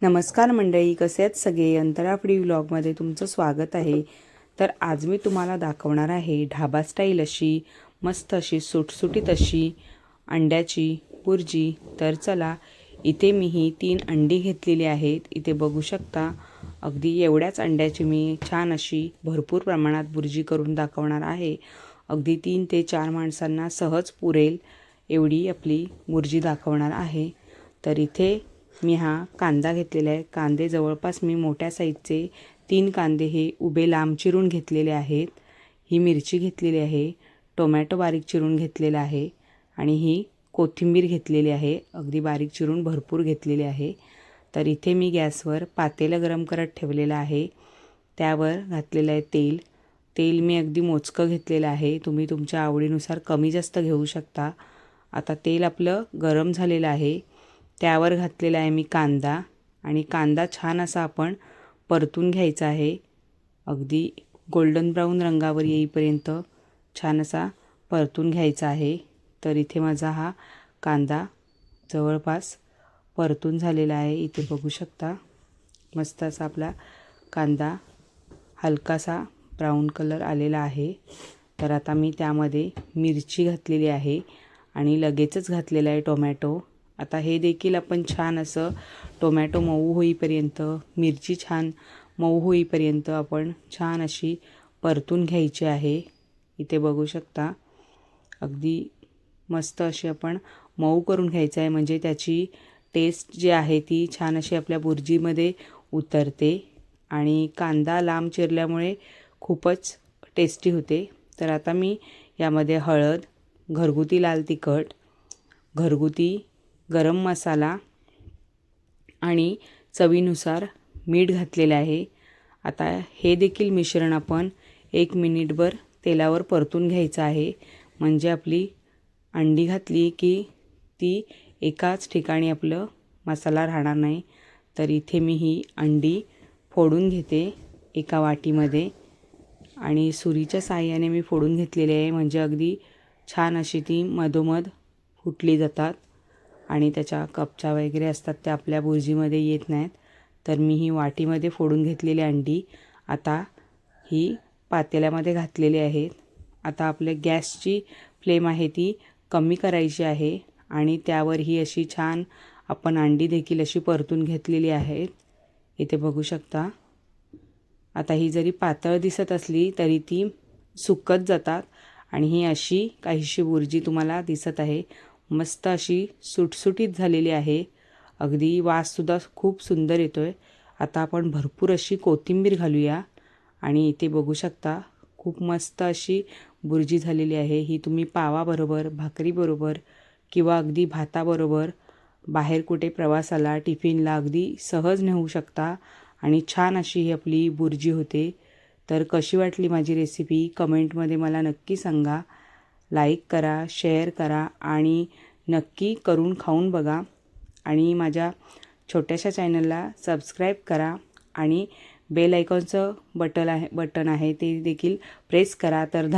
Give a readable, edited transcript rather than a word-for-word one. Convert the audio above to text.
नमस्कार मंडळी, कसे आहेत सगळे? अंतराफडी व्लॉगमध्ये तुमचं स्वागत आहे. तर आज मी तुम्हाला दाखवणार आहे ढाबा स्टाईल अशी मस्त अशी सुटसुटीत अशी अंड्याची बुर्जी. तर चला, इथे मी ही 3 अंडी घेतलेली आहेत. इथे बघू शकता, अगदी एवढ्याच अंड्याची मी छान अशी भरपूर प्रमाणात बुर्जी करून दाखवणार आहे. अगदी 3 ते 4 माणसांना सहज पुरेल एवढी आपली बुर्जी दाखवणार आहे. तर इथे मी हा कांदा घेतलेला आहे. कांदे जवळपास मी मोठ्या साईजचे 3 कांदे हे उभे लांब चिरून घेतलेले आहेत. ही मिरची घेतलेली आहे, टोमॅटो बारीक चिरून घेतलेला आहे आणि ही कोथिंबीर घेतलेली आहे, अगदी बारीक चिरून भरपूर घेतलेली आहे. तर इथे मी गॅसवर पातेलं गरम करत ठेवलेलं आहे. त्यावर घातलेलं आहे तेल. तेल मी अगदी मोजकं घेतलेलं आहे, तुम्ही तुमच्या आवडीनुसार कमी जास्त घेऊ शकता. आता तेल आपलं गरम झालेलं आहे. त्यावर घातलेला आहे मी कांदा आणि कांदा छान असा आपण परतून घ्यायचा आहे. अगदी गोल्डन ब्राऊन रंगावर येईपर्यंत छान असा परतून घ्यायचा आहे. तर इथे माझा हा कांदा जवळपास परतून झालेला आहे. इथे बघू शकता, मस्त असा आपला कांदा हलकासा ब्राऊन कलर आलेला आहे. तर आता मी त्यामध्ये मिरची घातलेली आहे आणि लगेचच घातलेला आहे टोमॅटो. आता हे देखील आपण छान असं टोमॅटो मऊ होईपर्यंत, मिरची छान मऊ होईपर्यंत आपण छान अशी परतून घ्यायची आहे. इथे बघू शकता, अगदी मस्त अशी आपण मऊ करून घ्यायचं आहे, म्हणजे त्याची टेस्ट जी आहे ती छान अशी आपल्या बुर्जीमध्ये उतरते आणि कांदा लांब चिरल्यामुळे खूपच टेस्टी होते. तर आता मी यामध्ये हळद, घरगुती लाल तिखट, घरगुती गरम मसाला आणि चवीनुसार मीठ घातलेले आहे. आता हे देखील मिश्रण आपण 1 मिनिटभर तेलावर परतून घ्यायचं आहे, म्हणजे आपली अंडी घातली की ती एकाच ठिकाणी आपलं मसाला राहणार नाही. तर इथे मी ही अंडी फोडून घेते एका वाटीमध्ये आणि सुरीच्या साहाय्याने मी फोडून घेतलेली आहे, म्हणजे अगदी छान अशी ती मधोमध फुटली जातात आणि त्याच्या कपच्या वगैरे असतात त्या आपल्या बुर्जीमध्ये येत नाहीत. तर मी ही वाटीमध्ये फोडून घेतलेली अंडी आता ही पातेल्यामध्ये घातलेली आहेत. आता आपल्या गॅसची फ्लेम आहे ती कमी करायची आहे आणि त्यावर ही अशी छान आपण अंडी देखील अशी परतून घेतलेली आहेत. इथे बघू शकता, आता ही जरी पातळ दिसत असली तरी ती सुकत जातात आणि ही अशी काहीशी बुर्जी तुम्हाला दिसत आहे. मस्त अशी सुटसुटीत झालेली आहे, अगदी वाससुद्धा खूप सुंदर येतो आहे. आता आपण भरपूर अशी कोथिंबीर घालूया आणि इथे बघू शकता, खूप मस्त अशी बुर्जी झालेली आहे. ही तुम्ही पावाबरोबर, भाकरीबरोबर किंवा अगदी भाताबरोबर बाहेर कुठे प्रवासाला, टिफिनला अगदी सहज नेऊ शकता आणि छान अशी ही आपली बुर्जी होते. तर कशी वाटली माझी रेसिपी कमेंटमध्ये मला नक्की सांगा. लाईक करा, शेअर करा आणि नक्की करून खाऊन बघा आणि माझ्या छोट्याशा चॅनलला सबस्क्राईब करा आणि बेल आयकॉनचं बटन आहे ते देखील प्रेस करा. तर